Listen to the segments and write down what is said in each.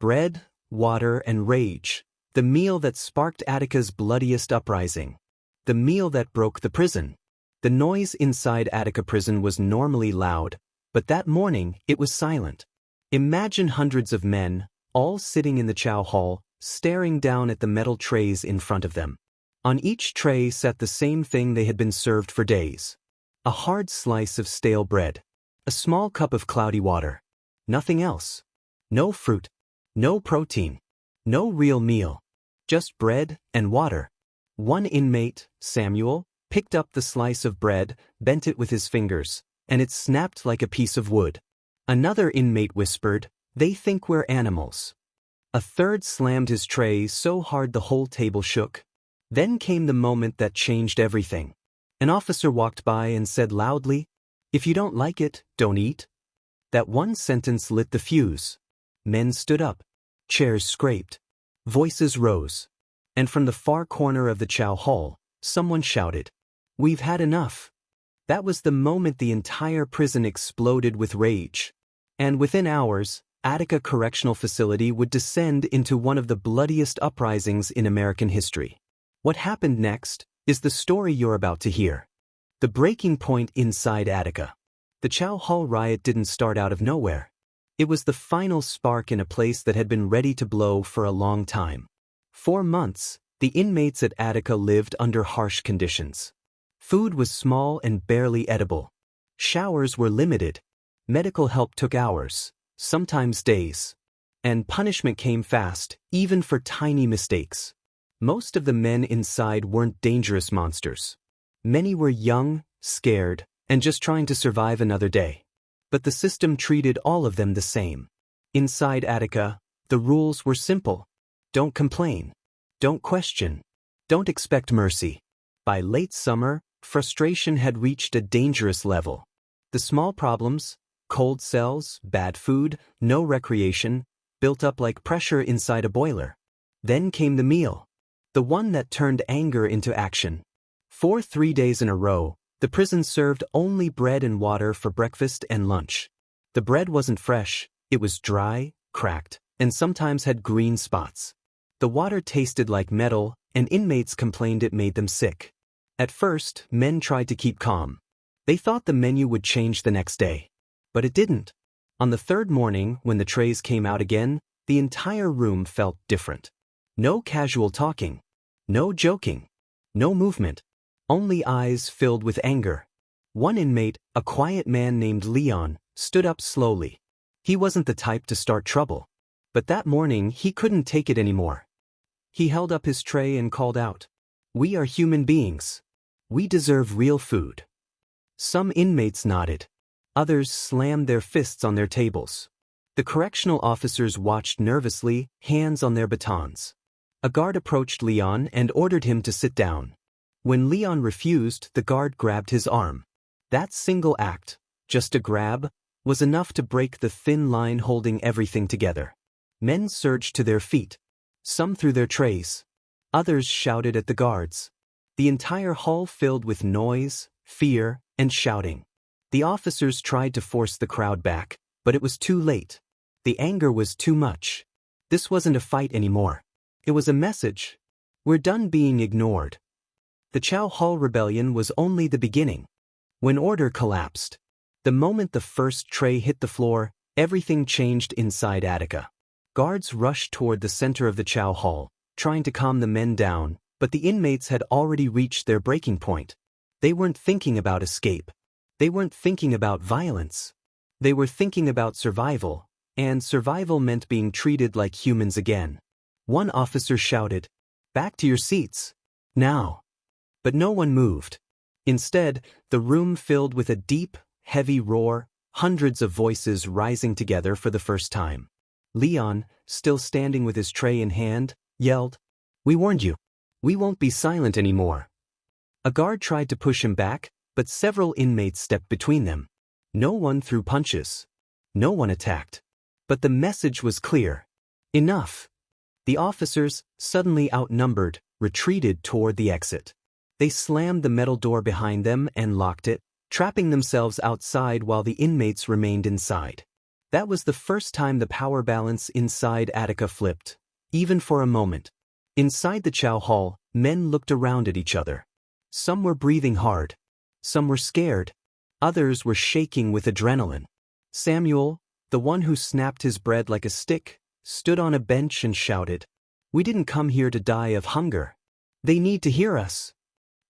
bread, water, and rage. The meal that sparked Attica's bloodiest uprising. The meal that broke the prison. The noise inside Attica prison was normally loud, but that morning it was silent. Imagine hundreds of men, all sitting in the chow hall, staring down at the metal trays in front of them. On each tray sat the same thing they had been served for days. A hard slice of stale bread. A small cup of cloudy water. Nothing else. No fruit. No protein. No real meal. Just bread and water. One inmate, Samuel, picked up the slice of bread, bent it with his fingers, and it snapped like a piece of wood. Another inmate whispered, "They think we're animals." A third slammed his tray so hard the whole table shook. Then came the moment that changed everything. An officer walked by and said loudly, "If you don't like it, don't eat." That one sentence lit the fuse. Men stood up. Chairs scraped. Voices rose. And from the far corner of the chow hall, someone shouted, "We've had enough." That was the moment the entire prison exploded with rage. And within hours, Attica Correctional Facility would descend into one of the bloodiest uprisings in American history. What happened next is the story you're about to hear. The breaking point inside Attica. The Chow Hall riot didn't start out of nowhere. It was the final spark in a place that had been ready to blow for a long time. For months, the inmates at Attica lived under harsh conditions. Food was small and barely edible. Showers were limited. Medical help took hours, sometimes days. And punishment came fast, even for tiny mistakes. Most of the men inside weren't dangerous monsters. Many were young, scared, and just trying to survive another day. But the system treated all of them the same. Inside Attica, the rules were simple. Don't complain. Don't question. Don't expect mercy. By late summer, frustration had reached a dangerous level. The small problems, cold cells, bad food, no recreation, built up like pressure inside a boiler. Then came the meal. The one that turned anger into action. For 3 days in a row, the prison served only bread and water for breakfast and lunch. The bread wasn't fresh, it was dry, cracked, and sometimes had green spots. The water tasted like metal, and inmates complained it made them sick. At first, men tried to keep calm. They thought the menu would change the next day. But it didn't. On the third morning, when the trays came out again, the entire room felt different. No casual talking. No joking. No movement. Only eyes filled with anger. One inmate, a quiet man named Leon, stood up slowly. He wasn't the type to start trouble. But that morning, he couldn't take it anymore. He held up his tray and called out, "We are human beings. We deserve real food." Some inmates nodded. Others slammed their fists on their tables. The correctional officers watched nervously, hands on their batons. A guard approached Leon and ordered him to sit down. When Leon refused, the guard grabbed his arm. That single act, just a grab, was enough to break the thin line holding everything together. Men surged to their feet. Some threw their trays. Others shouted at the guards. The entire hall filled with noise, fear, and shouting. The officers tried to force the crowd back, but it was too late. The anger was too much. This wasn't a fight anymore. It was a message. We're done being ignored. The Chow Hall rebellion was only the beginning. When order collapsed, the moment the first tray hit the floor, everything changed inside Attica. Guards rushed toward the center of the Chow Hall, trying to calm the men down, but the inmates had already reached their breaking point. They weren't thinking about escape. They weren't thinking about violence. They were thinking about survival, and survival meant being treated like humans again. One officer shouted, "Back to your seats. Now." But no one moved. Instead, the room filled with a deep, heavy roar, hundreds of voices rising together for the first time. Leon, still standing with his tray in hand, yelled, "We warned you. We won't be silent anymore." A guard tried to push him back, but several inmates stepped between them. No one threw punches. No one attacked. But the message was clear. Enough. The officers, suddenly outnumbered, retreated toward the exit. They slammed the metal door behind them and locked it, trapping themselves outside while the inmates remained inside. That was the first time the power balance inside Attica flipped, even for a moment. Inside the Chow hall, men looked around at each other. Some were breathing hard. Some were scared. Others were shaking with adrenaline. Samuel, the one who snapped his bread like a stick, stood on a bench and shouted, "We didn't come here to die of hunger. They need to hear us."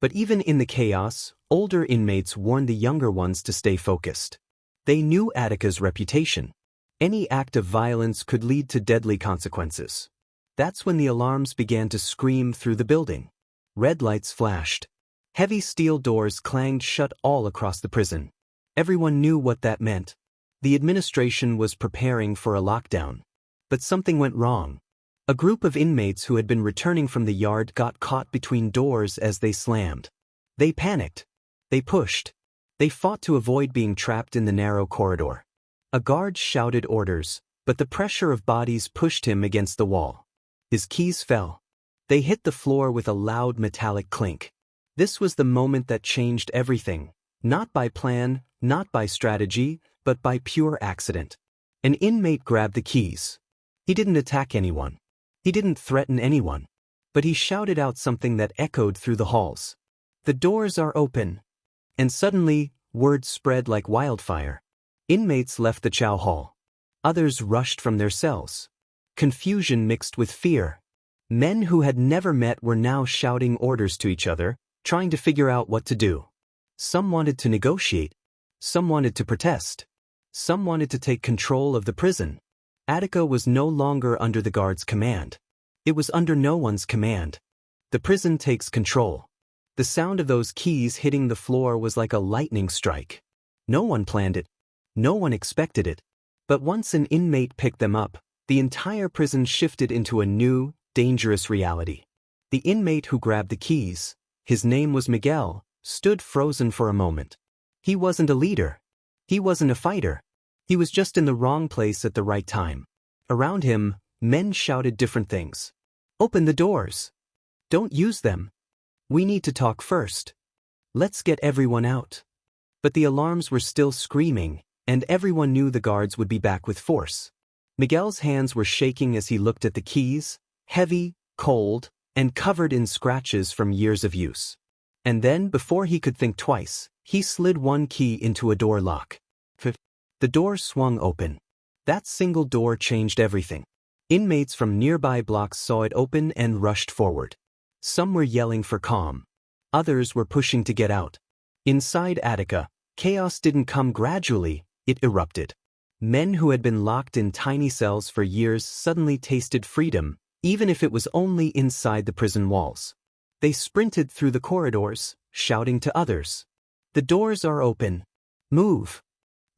But even in the chaos, older inmates warned the younger ones to stay focused. They knew Attica's reputation. Any act of violence could lead to deadly consequences. That's when the alarms began to scream through the building. Red lights flashed. Heavy steel doors clanged shut all across the prison. Everyone knew what that meant. The administration was preparing for a lockdown. But something went wrong. A group of inmates who had been returning from the yard got caught between doors as they slammed. They panicked. They pushed. They fought to avoid being trapped in the narrow corridor. A guard shouted orders, but the pressure of bodies pushed him against the wall. His keys fell. They hit the floor with a loud metallic clink. This was the moment that changed everything, not by plan, not by strategy, but by pure accident. An inmate grabbed the keys. He didn't attack anyone. He didn't threaten anyone. But he shouted out something that echoed through the halls. "The doors are open." And suddenly, word spread like wildfire. Inmates left the Chow hall. Others rushed from their cells. Confusion mixed with fear. Men who had never met were now shouting orders to each other, trying to figure out what to do. Some wanted to negotiate. Some wanted to protest. Some wanted to take control of the prison. Attica was no longer under the guard's command. It was under no one's command. The prison takes control. The sound of those keys hitting the floor was like a lightning strike. No one planned it. No one expected it. But once an inmate picked them up, the entire prison shifted into a new, dangerous reality. The inmate who grabbed the keys, his name was Miguel, stood frozen for a moment. He wasn't a leader. He wasn't a fighter. He was just in the wrong place at the right time. Around him, men shouted different things. "Open the doors. Don't use them. We need to talk first. Let's get everyone out." But the alarms were still screaming, and everyone knew the guards would be back with force. Miguel's hands were shaking as he looked at the keys, heavy, cold, and covered in scratches from years of use. And then, before he could think twice, he slid one key into a door lock. The door swung open. That single door changed everything. Inmates from nearby blocks saw it open and rushed forward. Some were yelling for calm. Others were pushing to get out. Inside Attica, chaos didn't come gradually, it erupted. Men who had been locked in tiny cells for years suddenly tasted freedom, even if it was only inside the prison walls. They sprinted through the corridors, shouting to others, "The doors are open. Move."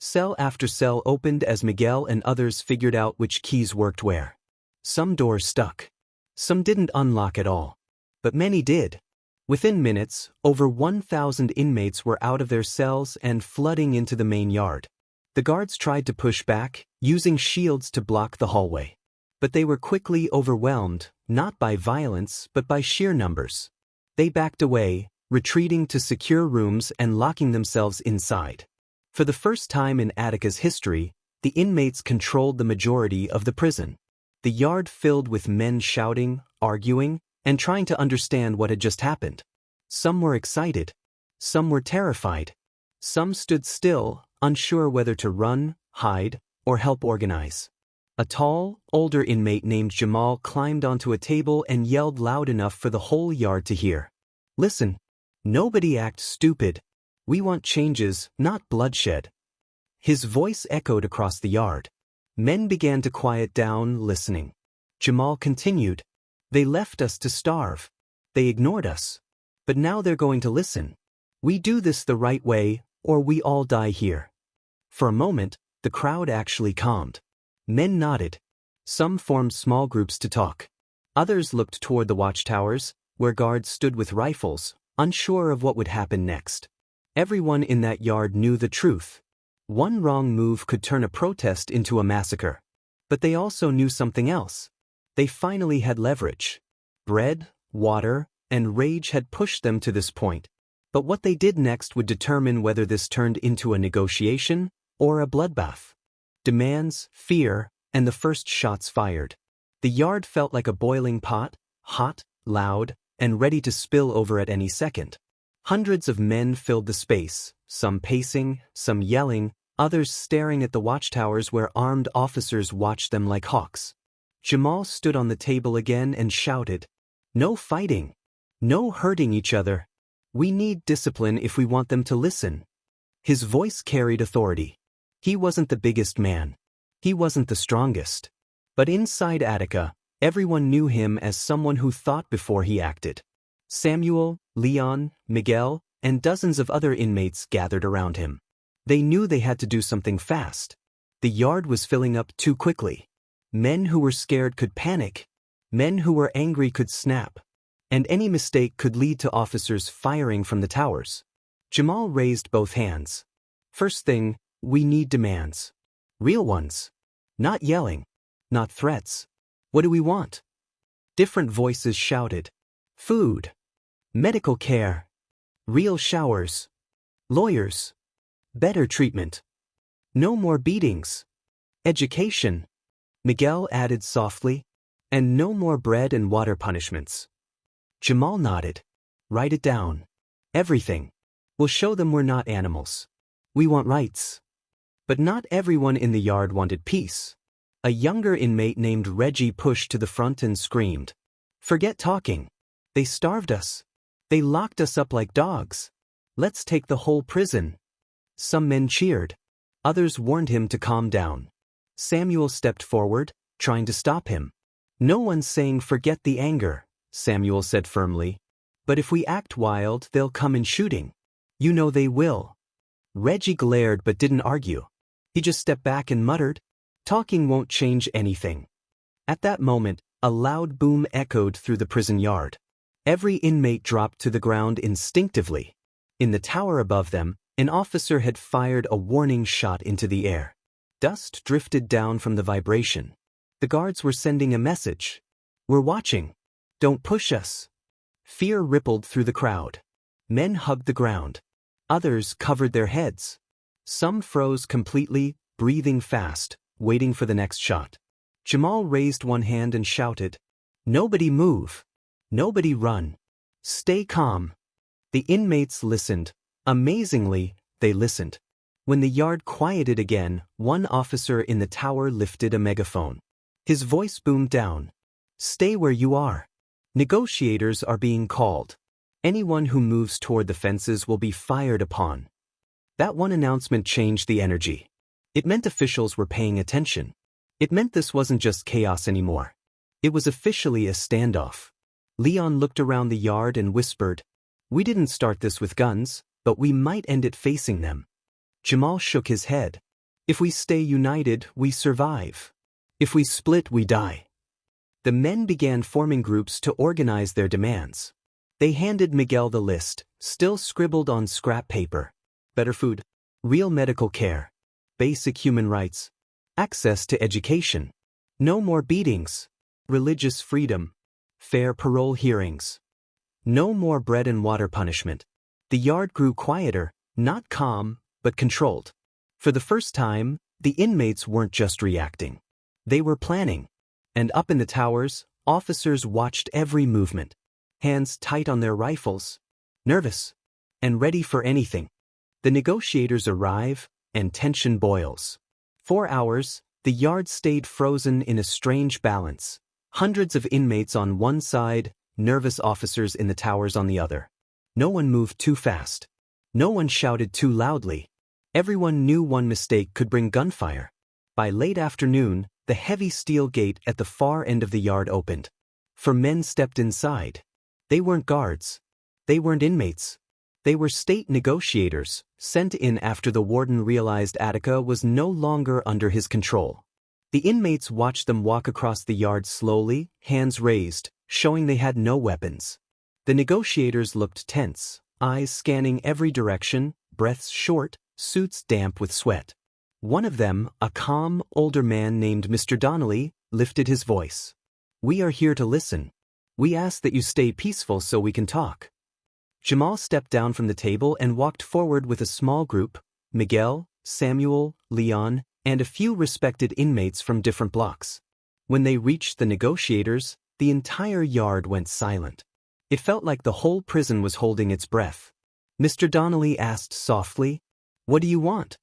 Cell after cell opened as Miguel and others figured out which keys worked where. Some doors stuck. Some didn't unlock at all. But many did. Within minutes, over 1,000 inmates were out of their cells and flooding into the main yard. The guards tried to push back, using shields to block the hallway. But they were quickly overwhelmed, not by violence but by sheer numbers. They backed away, retreating to secure rooms and locking themselves inside. For the first time in Attica's history, the inmates controlled the majority of the prison. The yard filled with men shouting, arguing, and trying to understand what had just happened. Some were excited. Some were terrified. Some stood still, unsure whether to run, hide, or help organize. A tall, older inmate named Jamal climbed onto a table and yelled loud enough for the whole yard to hear. "Listen, nobody act stupid. We want changes, not bloodshed." His voice echoed across the yard. Men began to quiet down, listening. Jamal continued, "They left us to starve. They ignored us. But now they're going to listen. We do this the right way, or we all die here." For a moment, the crowd actually calmed. Men nodded. Some formed small groups to talk. Others looked toward the watchtowers, where guards stood with rifles, unsure of what would happen next. Everyone in that yard knew the truth. One wrong move could turn a protest into a massacre. But they also knew something else. They finally had leverage. Bread, water, and rage had pushed them to this point. But what they did next would determine whether this turned into a negotiation or a bloodbath. Demands, fear, and the first shots fired. The yard felt like a boiling pot, hot, loud, and ready to spill over at any second. Hundreds of men filled the space, some pacing, some yelling, others staring at the watchtowers where armed officers watched them like hawks. Jamal stood on the table again and shouted, "No fighting! No hurting each other! We need discipline if we want them to listen." His voice carried authority. He wasn't the biggest man. He wasn't the strongest. But inside Attica, everyone knew him as someone who thought before he acted. Samuel, Leon, Miguel, and dozens of other inmates gathered around him. They knew they had to do something fast. The yard was filling up too quickly. Men who were scared could panic. Men who were angry could snap. And any mistake could lead to officers firing from the towers. Jamal raised both hands. "First thing, we need demands. Real ones. Not yelling. Not threats. What do we want?" Different voices shouted. "Food. Medical care. Real showers. Lawyers. Better treatment. No more beatings. Education." Miguel added softly, "And no more bread and water punishments." Jamal nodded. "Write it down. Everything. We'll show them we're not animals. We want rights." But not everyone in the yard wanted peace. A younger inmate named Reggie pushed to the front and screamed, "Forget talking. They starved us. They locked us up like dogs. Let's take the whole prison." Some men cheered. Others warned him to calm down. Samuel stepped forward, trying to stop him. "No one's saying forget the anger," Samuel said firmly. "But if we act wild, they'll come in shooting. You know they will." Reggie glared but didn't argue. He just stepped back and muttered, "Talking won't change anything." At that moment, a loud boom echoed through the prison yard. Every inmate dropped to the ground instinctively. In the tower above them, an officer had fired a warning shot into the air. Dust drifted down from the vibration. The guards were sending a message. "We're watching. Don't push us." Fear rippled through the crowd. Men hugged the ground. Others covered their heads. Some froze completely, breathing fast, waiting for the next shot. Jamal raised one hand and shouted, "Nobody move. Nobody run. Stay calm." The inmates listened. Amazingly, they listened. When the yard quieted again, one officer in the tower lifted a megaphone. His voice boomed down. "Stay where you are. Negotiators are being called. Anyone who moves toward the fences will be fired upon." That one announcement changed the energy. It meant officials were paying attention. It meant this wasn't just chaos anymore. It was officially a standoff. Leon looked around the yard and whispered, "We didn't start this with guns, but we might end it facing them." Jamal shook his head. "If we stay united, we survive. If we split, we die." The men began forming groups to organize their demands. They handed Miguel the list, still scribbled on scrap paper. Better food, real medical care, basic human rights, access to education, no more beatings, religious freedom, fair parole hearings, no more bread and water punishment. The yard grew quieter, not calm, but controlled. For the first time, the inmates weren't just reacting. They were planning. And up in the towers, officers watched every movement, hands tight on their rifles, nervous, and ready for anything. The negotiators arrive, and tension boils. 4 hours, the yard stayed frozen in a strange balance. Hundreds of inmates on one side, nervous officers in the towers on the other. No one moved too fast. No one shouted too loudly. Everyone knew one mistake could bring gunfire. By late afternoon, the heavy steel gate at the far end of the yard opened. 4 men stepped inside. They weren't guards. They weren't inmates. They were state negotiators, sent in after the warden realized Attica was no longer under his control. The inmates watched them walk across the yard slowly, hands raised, showing they had no weapons. The negotiators looked tense, eyes scanning every direction, breaths short, suits damp with sweat. One of them, a calm, older man named Mr. Donnelly, lifted his voice. "We are here to listen. We ask that you stay peaceful so we can talk." Jamal stepped down from the table and walked forward with a small group, Miguel, Samuel, Leon, and a few respected inmates from different blocks. When they reached the negotiators, the entire yard went silent. It felt like the whole prison was holding its breath. Mr. Donnelly asked softly, "What do you want?"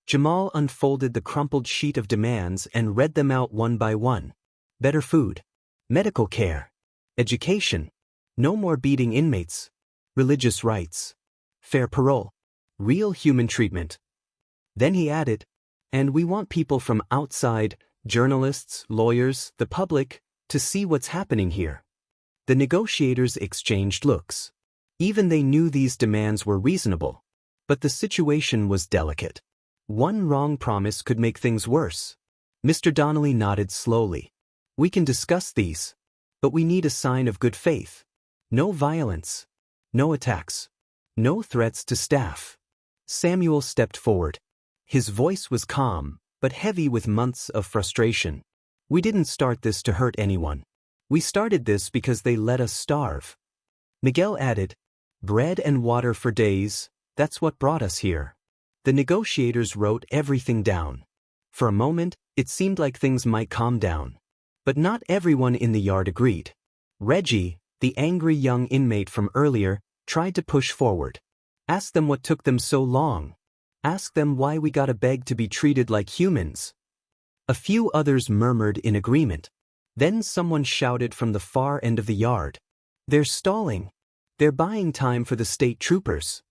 Jamal unfolded the crumpled sheet of demands and read them out one by one. Better food. Medical care. Education. No more beating inmates. Religious rights. Fair parole. Real human treatment. Then he added, "And we want people from outside, journalists, lawyers, the public, to see what's happening here." The negotiators exchanged looks. Even they knew these demands were reasonable. But the situation was delicate. One wrong promise could make things worse. Mr. Donnelly nodded slowly. "We can discuss these. But we need a sign of good faith. No violence. No attacks. No threats to staff." Samuel stepped forward. His voice was calm, but heavy with months of frustration. "We didn't start this to hurt anyone. We started this because they let us starve." Miguel added, "Bread and water for days, that's what brought us here." The negotiators wrote everything down. For a moment, it seemed like things might calm down. But not everyone in the yard agreed. Reggie, the angry young inmate from earlier, tried to push forward. "Ask them what took them so long. Ask them why we gotta beg to be treated like humans." A few others murmured in agreement. Then someone shouted from the far end of the yard, "They're stalling. They're buying time for the state troopers."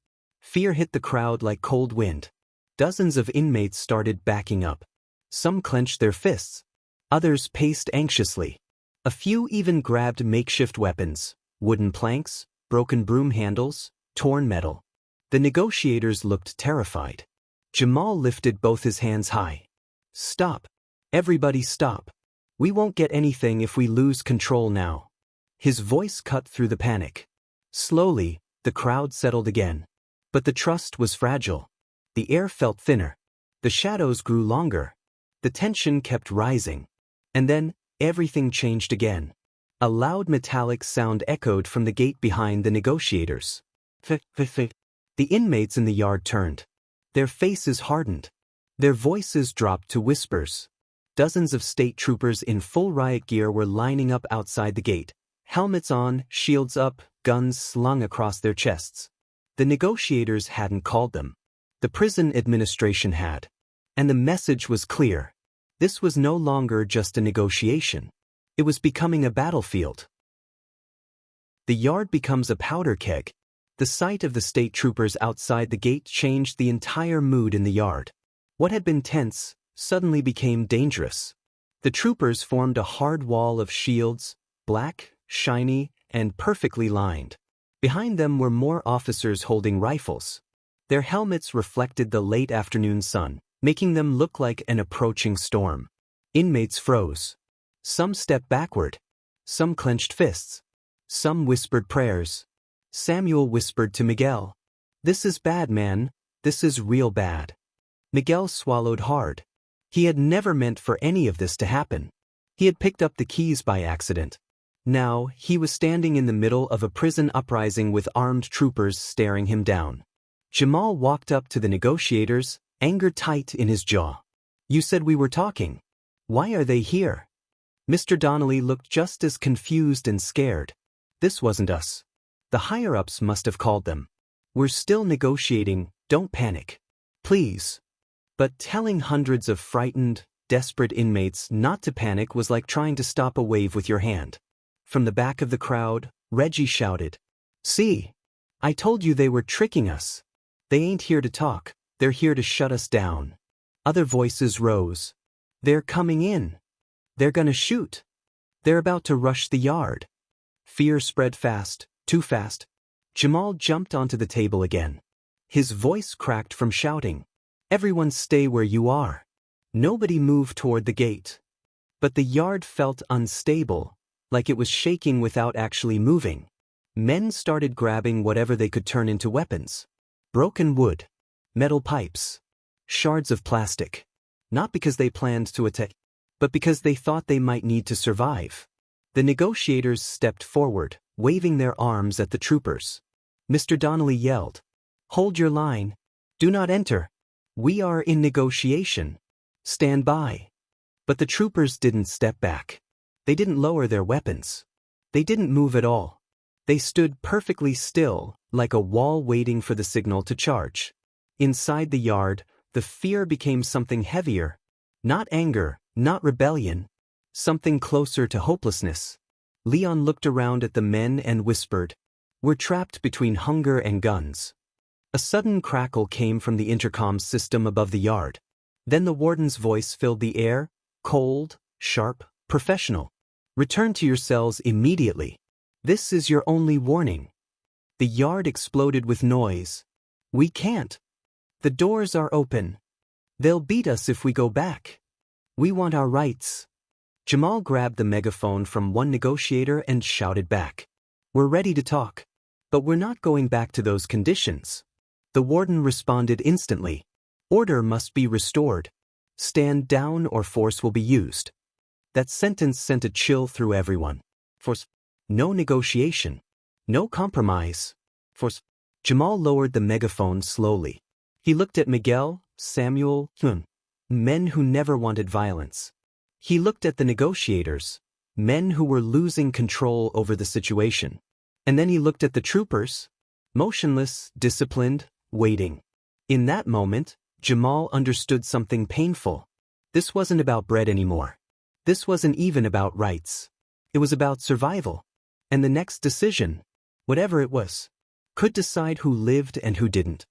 Fear hit the crowd like cold wind. Dozens of inmates started backing up. Some clenched their fists. Others paced anxiously. A few even grabbed makeshift weapons, wooden planks, broken broom handles, torn metal. The negotiators looked terrified. Jamal lifted both his hands high. "Stop. Everybody stop. We won't get anything if we lose control now." His voice cut through the panic. Slowly, the crowd settled again. But the trust was fragile. The air felt thinner. The shadows grew longer. The tension kept rising. And then, everything changed again. A loud metallic sound echoed from the gate behind the negotiators. The inmates in the yard turned. Their faces hardened. Their voices dropped to whispers. Dozens of state troopers in full riot gear were lining up outside the gate, helmets on, shields up, guns slung across their chests. The negotiators hadn't called them. The prison administration had. And the message was clear. This was no longer just a negotiation. It was becoming a battlefield. The yard becomes a powder keg. The sight of the state troopers outside the gate changed the entire mood in the yard. What had been tense suddenly became dangerous. The troopers formed a hard wall of shields, black, shiny, and perfectly lined. Behind them were more officers holding rifles. Their helmets reflected the late afternoon sun, making them look like an approaching storm. Inmates froze. Some stepped backward. Some clenched fists. Some whispered prayers. Samuel whispered to Miguel, "This is bad, man. This is real bad." Miguel swallowed hard. He had never meant for any of this to happen. He had picked up the keys by accident. Now, he was standing in the middle of a prison uprising with armed troopers staring him down. Jamal walked up to the negotiators, anger tight in his jaw. "You said we were talking. Why are they here?" Mr. Donnelly looked just as confused and scared. "This wasn't us. The higher-ups must have called them. We're still negotiating, don't panic. Please." But telling hundreds of frightened, desperate inmates not to panic was like trying to stop a wave with your hand. From the back of the crowd, Reggie shouted, "See! I told you they were tricking us. They ain't here to talk, they're here to shut us down." Other voices rose. "They're coming in. They're gonna shoot. They're about to rush the yard." Fear spread fast, too fast. Jamal jumped onto the table again. His voice cracked from shouting, "Everyone stay where you are. Nobody move toward the gate." But the yard felt unstable, like it was shaking without actually moving. Men started grabbing whatever they could turn into weapons. Broken wood, metal pipes, shards of plastic. Not because they planned to attack, but because they thought they might need to survive. The negotiators stepped forward, waving their arms at the troopers. Mr. Donnelly yelled, "Hold your line. Do not enter. We are in negotiation." Stand by. But the troopers didn't step back. They didn't lower their weapons. They didn't move at all. They stood perfectly still, like a wall waiting for the signal to charge. Inside the yard, the fear became something heavier. Not anger, not rebellion. Something closer to hopelessness. Leon looked around at the men and whispered, "We're trapped between hunger and guns." A sudden crackle came from the intercom system above the yard. Then the warden's voice filled the air, cold, sharp, professional. "Return to your cells immediately. This is your only warning." The yard exploded with noise. "We can't. The doors are open. They'll beat us if we go back. We want our rights." Jamal grabbed the megaphone from one negotiator and shouted back, "We're ready to talk. But we're not going back to those conditions." The warden responded instantly. "Order must be restored. Stand down or force will be used." That sentence sent a chill through everyone. Force. No negotiation. No compromise. Force. Jamal lowered the megaphone slowly. He looked at Miguel, Samuel, men who never wanted violence. He looked at the negotiators, men who were losing control over the situation. And then he looked at the troopers, motionless, disciplined, waiting. In that moment, Jamal understood something painful. This wasn't about bread anymore. This wasn't even about rights. It was about survival. And the next decision, whatever it was, could decide who lived and who didn't.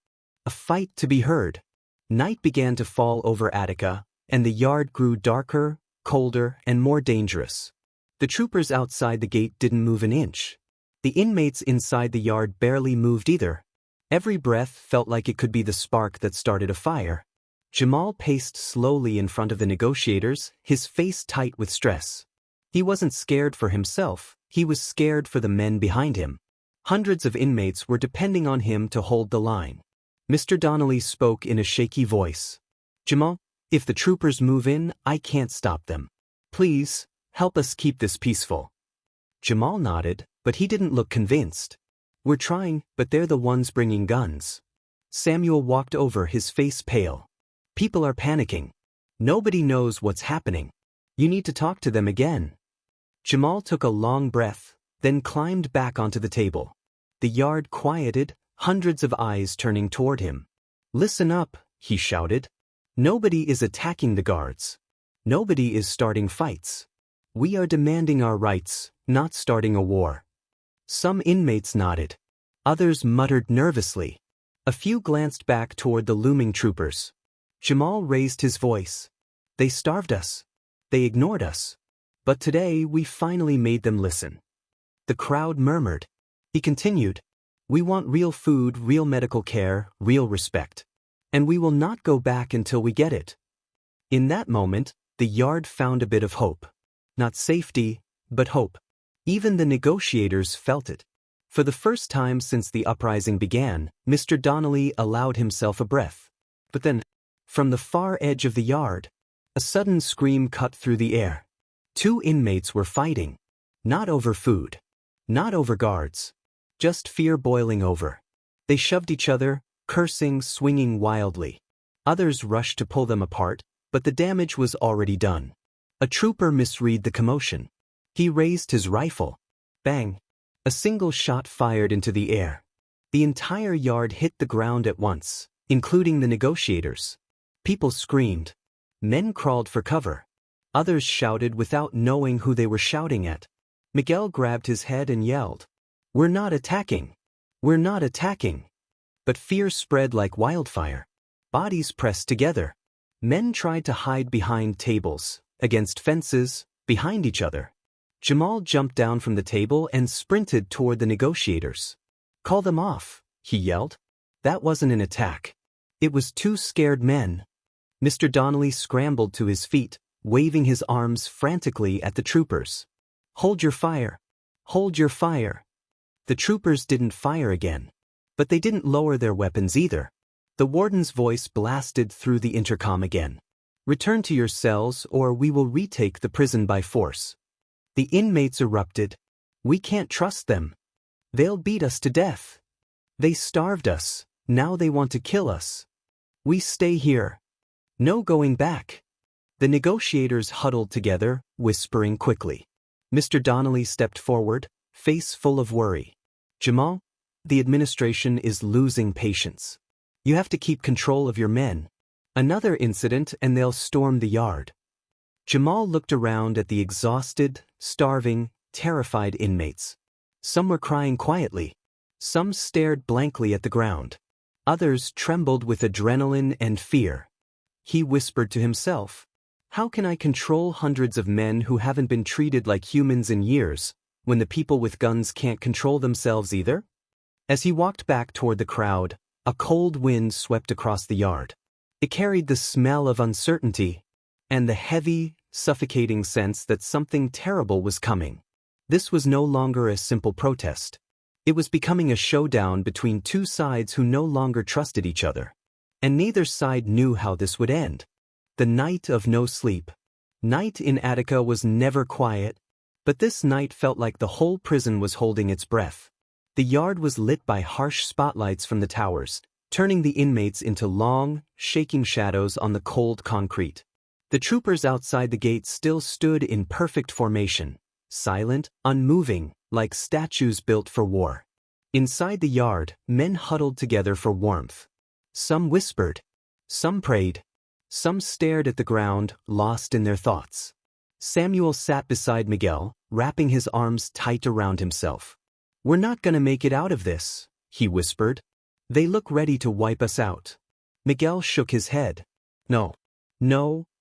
A fight to be heard. Night began to fall over Attica, and the yard grew darker, colder, and more dangerous. The troopers outside the gate didn't move an inch. The inmates inside the yard barely moved either. Every breath felt like it could be the spark that started a fire. Jamal paced slowly in front of the negotiators, his face tight with stress. He wasn't scared for himself, he was scared for the men behind him. Hundreds of inmates were depending on him to hold the line. Mr. Donnelly spoke in a shaky voice. "Jamal, if the troopers move in, I can't stop them. Please, help us keep this peaceful." Jamal nodded, but he didn't look convinced. "We're trying, but they're the ones bringing guns." Samuel walked over, his face pale. "People are panicking. Nobody knows what's happening. You need to talk to them again." Jamal took a long breath, then climbed back onto the table. The yard quieted, hundreds of eyes turning toward him. "Listen up," he shouted. "Nobody is attacking the guards. Nobody is starting fights. We are demanding our rights, not starting a war." Some inmates nodded. Others muttered nervously. A few glanced back toward the looming troopers. Jamal raised his voice. "They starved us. They ignored us. But today we finally made them listen." The crowd murmured. He continued, "We want real food, real medical care, real respect. And we will not go back until we get it." In that moment, the yard found a bit of hope. Not safety, but hope. Even the negotiators felt it. For the first time since the uprising began, Mr. Donnelly allowed himself a breath. But then, from the far edge of the yard, a sudden scream cut through the air. Two inmates were fighting. Not over food. Not over guards. Just fear boiling over. They shoved each other, cursing, swinging wildly. Others rushed to pull them apart, but the damage was already done. A trooper misread the commotion. He raised his rifle. Bang! A single shot fired into the air. The entire yard hit the ground at once, including the negotiators. People screamed. Men crawled for cover. Others shouted without knowing who they were shouting at. Miguel grabbed his head and yelled, "We're not attacking! We're not attacking!" But fear spread like wildfire. Bodies pressed together. Men tried to hide behind tables, against fences, behind each other. Jamal jumped down from the table and sprinted toward the negotiators. "Call them off," he yelled. That wasn't an attack. It was two scared men. Mr. Donnelly scrambled to his feet, waving his arms frantically at the troopers. "Hold your fire! Hold your fire!" The troopers didn't fire again. But they didn't lower their weapons either. The warden's voice blasted through the intercom again. "Return to your cells or we will retake the prison by force." The inmates erupted. "We can't trust them. They'll beat us to death. They starved us, now they want to kill us. We stay here. No going back." The negotiators huddled together, whispering quickly. Mr. Donnelly stepped forward, face full of worry. Jamal, the administration is losing patience. You have to keep control of your men. Another incident and they'll storm the yard. Jamal looked around at the exhausted, starving, terrified inmates. Some were crying quietly. Some stared blankly at the ground. Others trembled with adrenaline and fear. He whispered to himself, "How can I control hundreds of men who haven't been treated like humans in years, when the people with guns can't control themselves either?" As he walked back toward the crowd, a cold wind swept across the yard. It carried the smell of uncertainty and the heavy, suffocating sense that something terrible was coming. This was no longer a simple protest. It was becoming a showdown between two sides who no longer trusted each other. And neither side knew how this would end. The night of no sleep. Night in Attica was never quiet, but this night felt like the whole prison was holding its breath. The yard was lit by harsh spotlights from the towers, turning the inmates into long, shaking shadows on the cold concrete. The troopers outside the gate still stood in perfect formation, silent, unmoving, like statues built for war. Inside the yard, men huddled together for warmth. Some whispered. Some prayed. Some stared at the ground, lost in their thoughts. Samuel sat beside Miguel, wrapping his arms tight around himself. "We're not gonna make it out of this," he whispered. "They look ready to wipe us out." Miguel shook his head. No,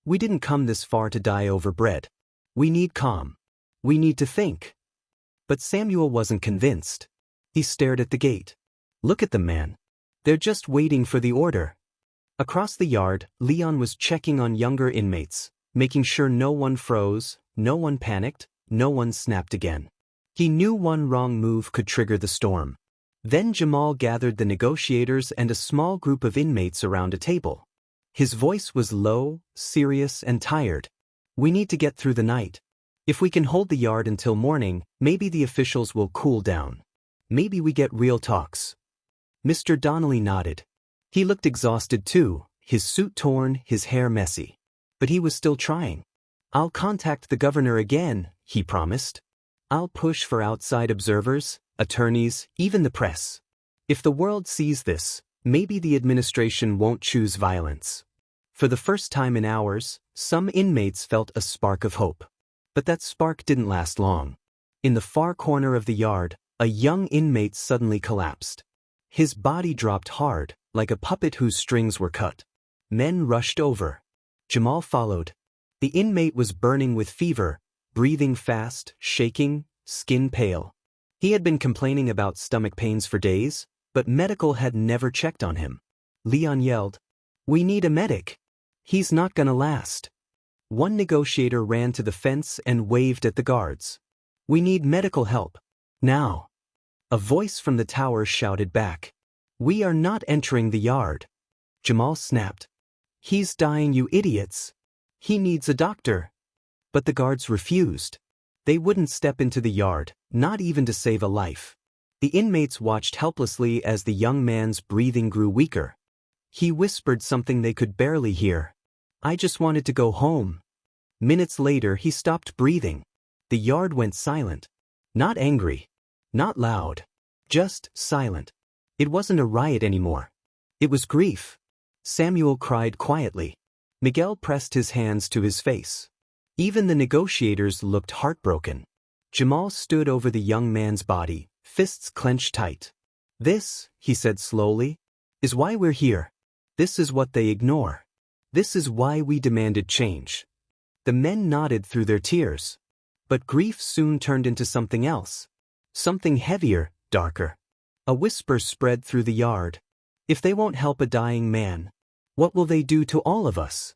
we didn't come this far to die over bread. We need calm. We need to think." But Samuel wasn't convinced. He stared at the gate. "Look at them, man. They're just waiting for the order." Across the yard, Leon was checking on younger inmates, making sure no one froze, no one panicked, no one snapped again. He knew one wrong move could trigger the storm. Then Jamal gathered the negotiators and a small group of inmates around a table. His voice was low, serious, and tired. "We need to get through the night. If we can hold the yard until morning, maybe the officials will cool down. Maybe we get real talks." Mr. Donnelly nodded. He looked exhausted too, his suit torn, his hair messy. But he was still trying. "I'll contact the governor again," he promised. "I'll push for outside observers, attorneys, even the press. If the world sees this, maybe the administration won't choose violence." For the first time in hours, some inmates felt a spark of hope. But that spark didn't last long. In the far corner of the yard, a young inmate suddenly collapsed. His body dropped hard, like a puppet whose strings were cut. Men rushed over. Jamal followed. The inmate was burning with fever, breathing fast, shaking, skin pale. He had been complaining about stomach pains for days, but medical had never checked on him. Leon yelled, "We need a medic. He's not gonna last." One negotiator ran to the fence and waved at the guards. "We need medical help. Now." A voice from the tower shouted back, "We are not entering the yard." Jamal snapped, "He's dying, you idiots. He needs a doctor." But the guards refused. They wouldn't step into the yard, not even to save a life. The inmates watched helplessly as the young man's breathing grew weaker. He whispered something they could barely hear. "I just wanted to go home." Minutes later he stopped breathing. The yard went silent. Not angry. Not loud. Just silent. It wasn't a riot anymore. It was grief. Samuel cried quietly. Miguel pressed his hands to his face. Even the negotiators looked heartbroken. Jamal stood over the young man's body, fists clenched tight. "This," he said slowly, "is why we're here. This is what they ignore. This is why we demanded change." The men nodded through their tears. But grief soon turned into something else. Something heavier, darker. A whisper spread through the yard. "If they won't help a dying man, what will they do to all of us?"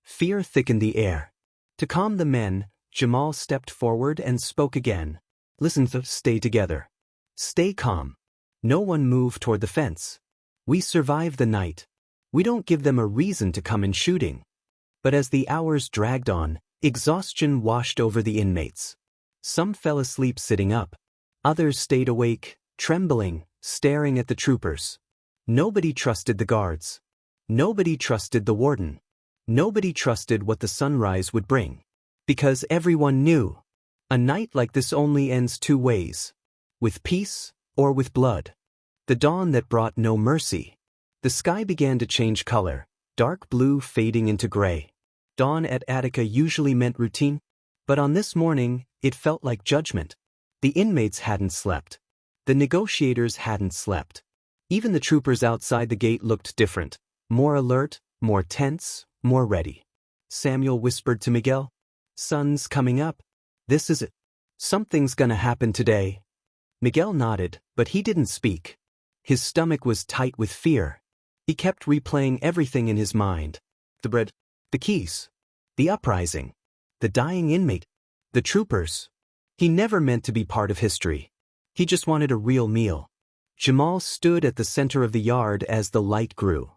Fear thickened the air. To calm the men, Jamal stepped forward and spoke again. "Listen, stay together. Stay calm. No one move toward the fence. We survive the night. We don't give them a reason to come in shooting." But as the hours dragged on, exhaustion washed over the inmates. Some fell asleep sitting up. Others stayed awake, trembling, staring at the troopers. Nobody trusted the guards. Nobody trusted the warden. Nobody trusted what the sunrise would bring. Because everyone knew. A night like this only ends two ways. With peace, or with blood. The dawn that brought no mercy. The sky began to change color, dark blue fading into gray. Dawn at Attica usually meant routine, but on this morning, it felt like judgment. The inmates hadn't slept. The negotiators hadn't slept. Even the troopers outside the gate looked different. More alert, more tense, more ready. Samuel whispered to Miguel, "Sun's coming up. This is it. Something's gonna happen today." Miguel nodded, but he didn't speak. His stomach was tight with fear. He kept replaying everything in his mind. The bread, the keys, the uprising, the dying inmate, the troopers. He never meant to be part of history. He just wanted a real meal. Jamal stood at the center of the yard as the light grew.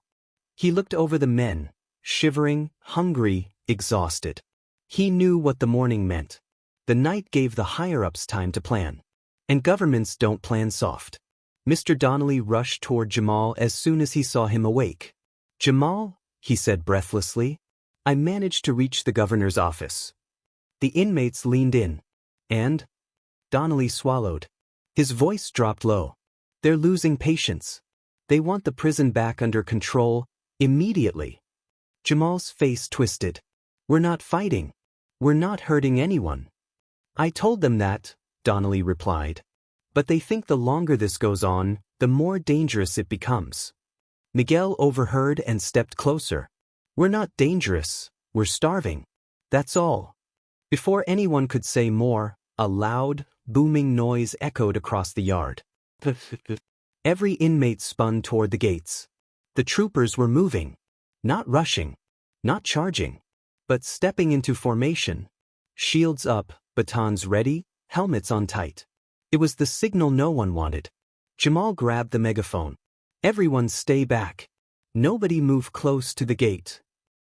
He looked over the men, shivering, hungry, exhausted. He knew what the morning meant. The night gave the higher-ups time to plan. And governments don't plan soft. Mr. Donnelly rushed toward Jamal as soon as he saw him awake. "Jamal," he said breathlessly, "I managed to reach the governor's office." The inmates leaned in. "And?" Donnelly swallowed. His voice dropped low. "They're losing patience. They want the prison back under control, immediately." Jamal's face twisted. "We're not fighting. We're not hurting anyone." "I told them that," Donnelly replied. "But they think the longer this goes on, the more dangerous it becomes." Miguel overheard and stepped closer. "We're not dangerous, we're starving. That's all." Before anyone could say more, a loud, booming noise echoed across the yard. Every inmate spun toward the gates. The troopers were moving. Not rushing. Not charging. But stepping into formation. Shields up, batons ready, helmets on tight. It was the signal no one wanted. Jamal grabbed the megaphone. "Everyone stay back. Nobody move close to the gate."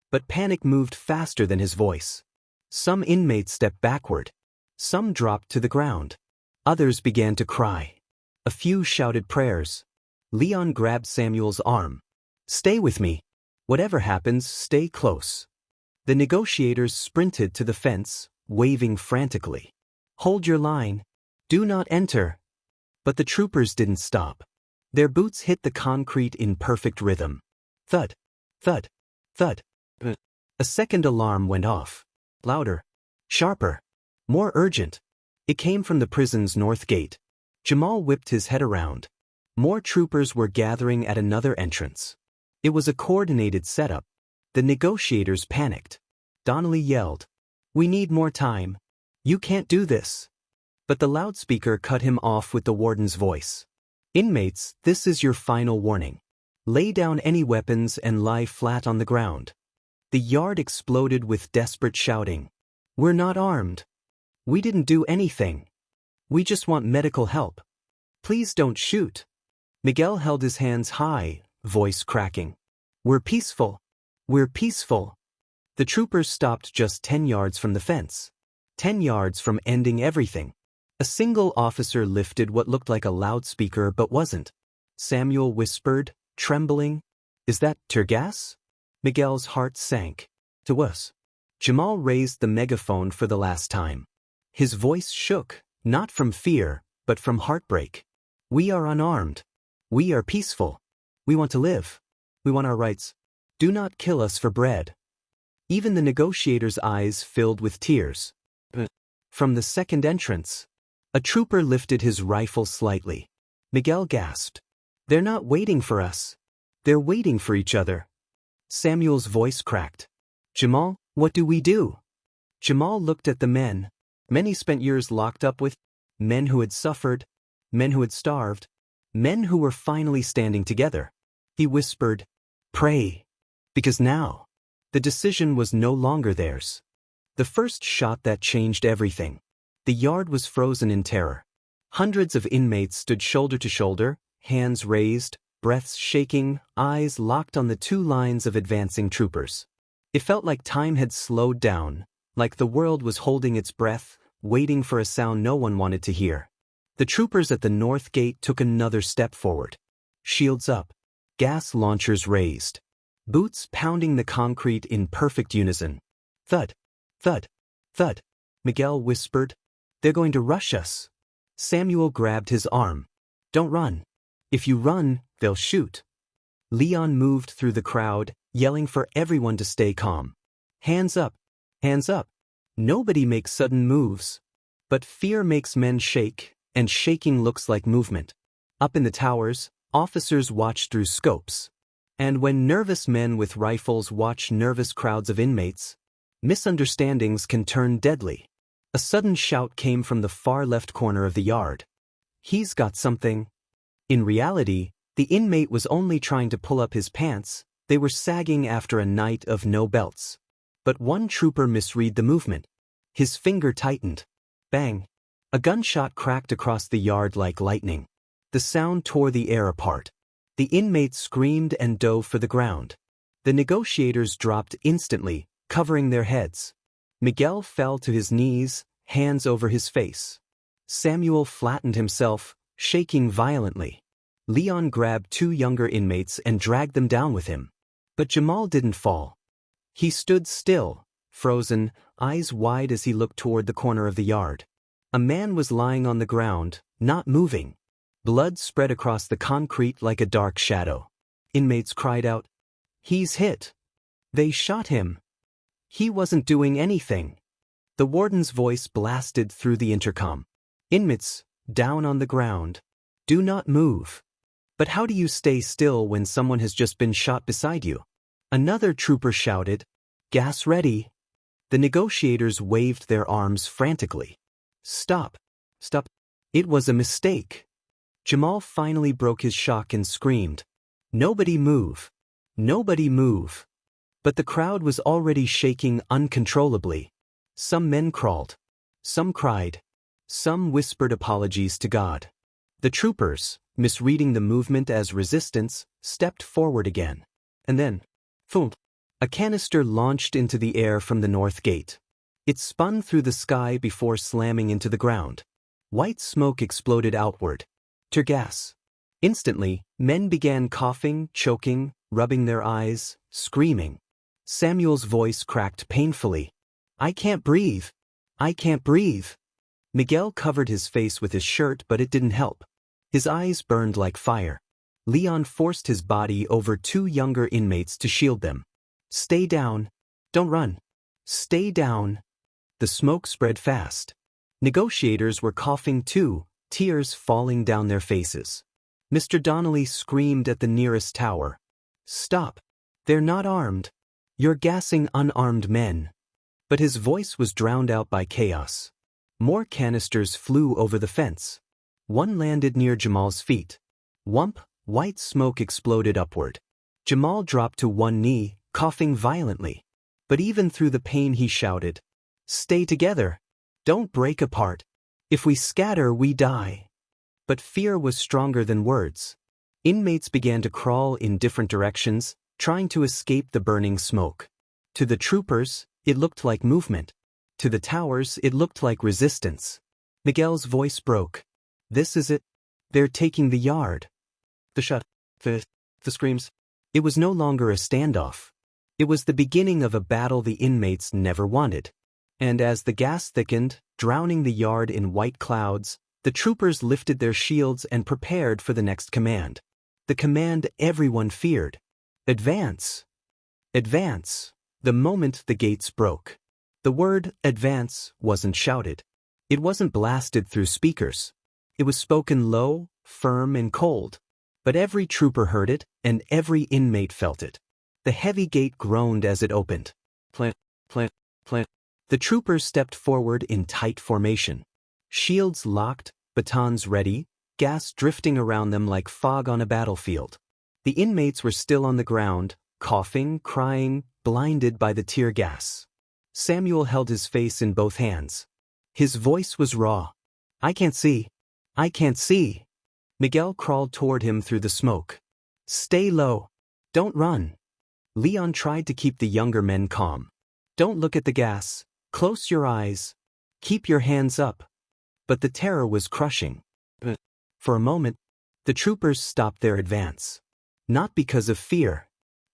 But panic moved faster than his voice. Some inmates stepped backward. Some dropped to the ground. Others began to cry. A few shouted prayers. Leon grabbed Samuel's arm. "Stay with me. Whatever happens, stay close." The negotiators sprinted to the fence, waving frantically. "Hold your line. Do not enter." But the troopers didn't stop. Their boots hit the concrete in perfect rhythm. Thud, thud, thud. A second alarm went off. Louder, sharper, more urgent. It came from the prison's north gate. Jamal whipped his head around. More troopers were gathering at another entrance. It was a coordinated setup. The negotiators panicked. Donnelly yelled, "We need more time. You can't do this." But the loudspeaker cut him off with the warden's voice. "Inmates, this is your final warning. Lay down any weapons and lie flat on the ground." The yard exploded with desperate shouting. "We're not armed. We didn't do anything. We just want medical help. Please don't shoot." Miguel held his hands high, voice cracking. "We're peaceful. We're peaceful." The troopers stopped just 10 yards from the fence. 10 yards from ending everything. A single officer lifted what looked like a loudspeaker but wasn't. Samuel whispered, trembling, "Is that tear gas?" Miguel's heart sank. "To us." Jamal raised the megaphone for the last time. His voice shook, not from fear, but from heartbreak. "We are unarmed. We are peaceful. We want to live. We want our rights. Do not kill us for bread." Even the negotiators' eyes filled with tears. From the second entrance, a trooper lifted his rifle slightly. Miguel gasped. "They're not waiting for us. They're waiting for each other." Samuel's voice cracked. "Jamal, what do we do?" Jamal looked at the men. Men he spent years locked up with. Men who had suffered. Men who had starved. Men who were finally standing together. He whispered, "Pray." Because now, the decision was no longer theirs. The first shot that changed everything. The yard was frozen in terror. Hundreds of inmates stood shoulder to shoulder, hands raised, breaths shaking, eyes locked on the two lines of advancing troopers. It felt like time had slowed down, like the world was holding its breath, waiting for a sound no one wanted to hear. The troopers at the north gate took another step forward. Shields up. Gas launchers raised. boots pounding the concrete in perfect unison. Thud, thud, thud. Miguel whispered, "They're going to rush us." Samuel grabbed his arm. "Don't run. If you run, they'll shoot." Leon moved through the crowd, yelling for everyone to stay calm. "Hands up! Hands up!" Nobody makes sudden moves. But fear makes men shake, and shaking looks like movement. Up in the towers, officers watch through scopes. And when nervous men with rifles watch nervous crowds of inmates, misunderstandings can turn deadly. A sudden shout came from the far left corner of the yard. "He's got something." In reality, the inmate was only trying to pull up his pants. They were sagging after a night of no belts. But one trooper misread the movement. His finger tightened. Bang! A gunshot cracked across the yard like lightning. The sound tore the air apart. The inmates screamed and dove for the ground. The negotiators dropped instantly, covering their heads. Miguel fell to his knees, hands over his face. Samuel flattened himself, shaking violently. Leon grabbed two younger inmates and dragged them down with him. But Jamal didn't fall. He stood still, frozen, eyes wide as he looked toward the corner of the yard. A man was lying on the ground, not moving. Blood spread across the concrete like a dark shadow. Inmates cried out, "He's hit. They shot him. He wasn't doing anything." The warden's voice blasted through the intercom. "Inmates, down on the ground. Do not move." "But how do you stay still when someone has just been shot beside you?" Another trooper shouted, "Gas ready." The negotiators waved their arms frantically. "Stop. Stop. It was a mistake." Jamal finally broke his shock and screamed, "Nobody move. Nobody move." But the crowd was already shaking uncontrollably. Some men crawled. Some cried. Some whispered apologies to God. The troopers, misreading the movement as resistance, stepped forward again. And then, thump, a canister launched into the air from the north gate. It spun through the sky before slamming into the ground. White smoke exploded outward. Tear gas. Instantly, men began coughing, choking, rubbing their eyes, screaming. Samuel's voice cracked painfully. "I can't breathe. I can't breathe." Miguel covered his face with his shirt, but it didn't help. His eyes burned like fire. Leon forced his body over two younger inmates to shield them. "Stay down. Don't run. Stay down." The smoke spread fast. Negotiators were coughing too, tears falling down their faces. Mr. Donnelly screamed at the nearest tower. "Stop. They're not armed. You're gassing unarmed men." But his voice was drowned out by chaos. More canisters flew over the fence. One landed near Jamal's feet. Whump, white smoke exploded upward. Jamal dropped to one knee, coughing violently. But even through the pain he shouted, "Stay together. Don't break apart. If we scatter, we die." But fear was stronger than words. Inmates began to crawl in different directions, trying to escape the burning smoke. To the troopers, it looked like movement. To the towers, it looked like resistance. Miguel's voice broke. "This is it. They're taking the yard." The shot, the screams. It was no longer a standoff. It was the beginning of a battle the inmates never wanted. And as the gas thickened, drowning the yard in white clouds, the troopers lifted their shields and prepared for the next command. The command everyone feared. "Advance! Advance!" The moment the gates broke. The word "advance" wasn't shouted. It wasn't blasted through speakers. It was spoken low, firm, and cold. But every trooper heard it, and every inmate felt it. The heavy gate groaned as it opened. Plant, plant, plant. The troopers stepped forward in tight formation. Shields locked, batons ready, gas drifting around them like fog on a battlefield. The inmates were still on the ground, coughing, crying, blinded by the tear gas. Samuel held his face in both hands. His voice was raw. "I can't see. I can't see." Miguel crawled toward him through the smoke. "Stay low. Don't run." Leon tried to keep the younger men calm. "Don't look at the gas. Close your eyes. Keep your hands up." But the terror was crushing. For a moment, the troopers stopped their advance. Not because of fear.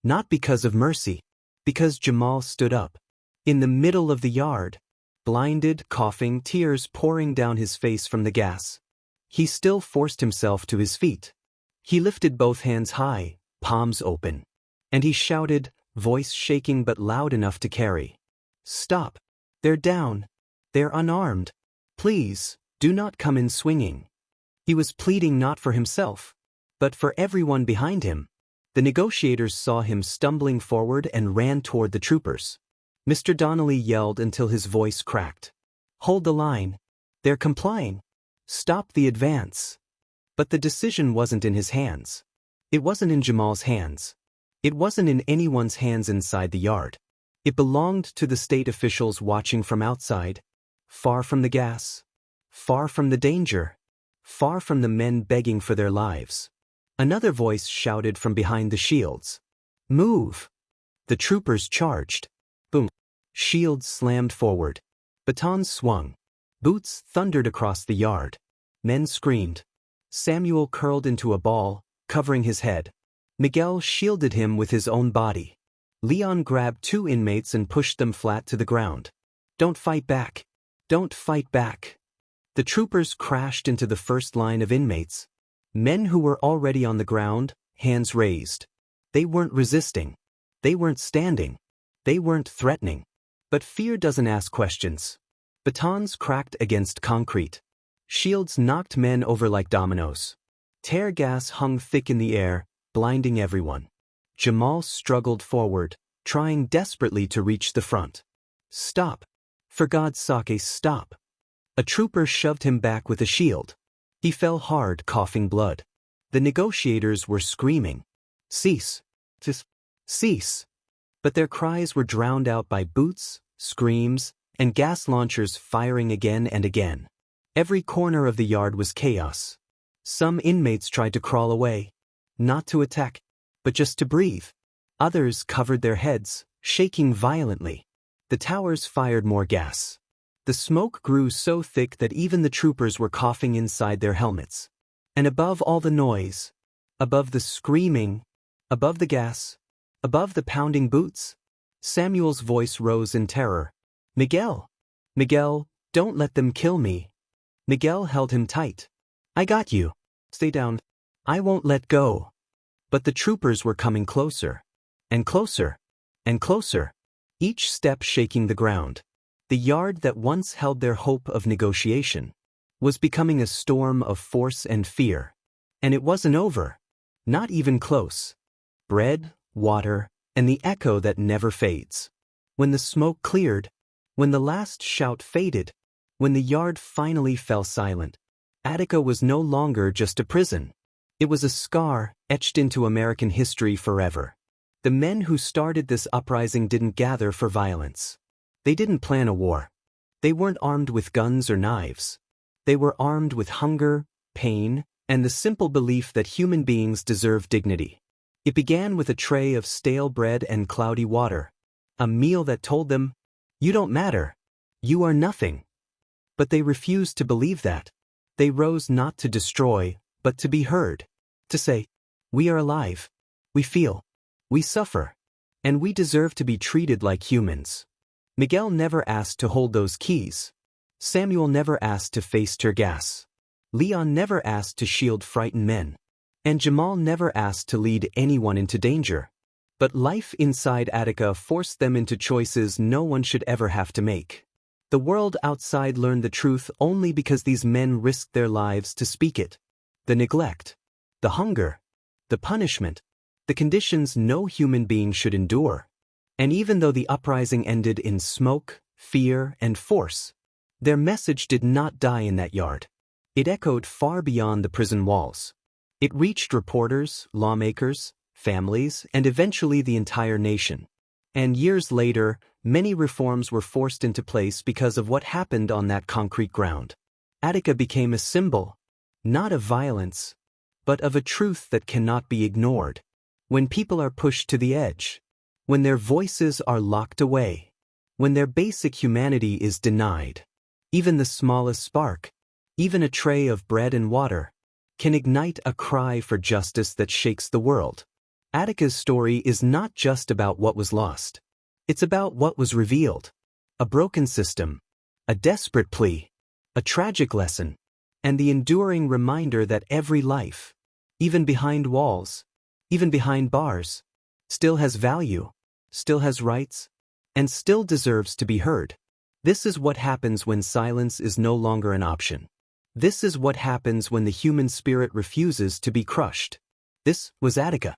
Not because of mercy. Because Jamal stood up. In the middle of the yard. Blinded, coughing, tears pouring down his face from the gas. He still forced himself to his feet. He lifted both hands high, palms open. And he shouted, voice shaking but loud enough to carry. Stop. They're down. They're unarmed. Please, do not come in swinging. He was pleading not for himself, but for everyone behind him. The negotiators saw him stumbling forward and ran toward the troopers. Mr. Donnelly yelled until his voice cracked. Hold the line. They're complying. Stop the advance. But the decision wasn't in his hands. It wasn't in Jamal's hands. It wasn't in anyone's hands inside the yard. It belonged to the state officials watching from outside, far from the gas, far from the danger, far from the men begging for their lives. Another voice shouted from behind the shields. Move! The troopers charged. Boom! Shields slammed forward. Batons swung. Boots thundered across the yard. Men screamed. Samuel curled into a ball, covering his head. Miguel shielded him with his own body. Leon grabbed two inmates and pushed them flat to the ground. Don't fight back. Don't fight back. The troopers crashed into the first line of inmates. Men who were already on the ground, hands raised. They weren't resisting. They weren't standing. They weren't threatening. But fear doesn't ask questions. Batons cracked against concrete. Shields knocked men over like dominoes. Tear gas hung thick in the air, blinding everyone. Jamal struggled forward, trying desperately to reach the front. Stop. For God's sake, stop. A trooper shoved him back with a shield. He fell hard, coughing blood. The negotiators were screaming. Cease. Cease. But their cries were drowned out by boots, screams, and gas launchers firing again and again. Every corner of the yard was chaos. Some inmates tried to crawl away. Not to attack, but just to breathe. Others covered their heads, shaking violently. The towers fired more gas. The smoke grew so thick that even the troopers were coughing inside their helmets. And above all the noise, above the screaming, above the gas, above the pounding boots, Samuel's voice rose in terror. Miguel! Miguel, don't let them kill me. Miguel held him tight. I got you. Stay down. I won't let go. But the troopers were coming closer. And closer. And closer. Each step shaking the ground. The yard that once held their hope of negotiation was becoming a storm of force and fear. And it wasn't over. Not even close. Bread, water, and the echo that never fades. When the smoke cleared, when the last shout faded, when the yard finally fell silent, Attica was no longer just a prison. It was a scar etched into American history forever. The men who started this uprising didn't gather for violence. They didn't plan a war. They weren't armed with guns or knives. They were armed with hunger, pain, and the simple belief that human beings deserve dignity. It began with a tray of stale bread and cloudy water. A meal that told them, you don't matter. You are nothing. But they refused to believe that. They rose not to destroy, but to be heard. To say, we are alive. We feel. We suffer. And we deserve to be treated like humans. Miguel never asked to hold those keys. Samuel never asked to face tear gas. Leon never asked to shield frightened men. And Jamal never asked to lead anyone into danger. But life inside Attica forced them into choices no one should ever have to make. The world outside learned the truth only because these men risked their lives to speak it. The neglect, the hunger, the punishment, the conditions no human being should endure. And even though the uprising ended in smoke, fear, and force, their message did not die in that yard. It echoed far beyond the prison walls. It reached reporters, lawmakers, families, and eventually the entire nation. And years later, many reforms were forced into place because of what happened on that concrete ground. Attica became a symbol, not of violence, but of a truth that cannot be ignored. When people are pushed to the edge, when their voices are locked away, when their basic humanity is denied, even the smallest spark, even a tray of bread and water, can ignite a cry for justice that shakes the world. Attica's story is not just about what was lost. It's about what was revealed. A broken system, a desperate plea, a tragic lesson, and the enduring reminder that every life, even behind walls, even behind bars, still has value, still has rights, and still deserves to be heard. This is what happens when silence is no longer an option. This is what happens when the human spirit refuses to be crushed. This was Attica.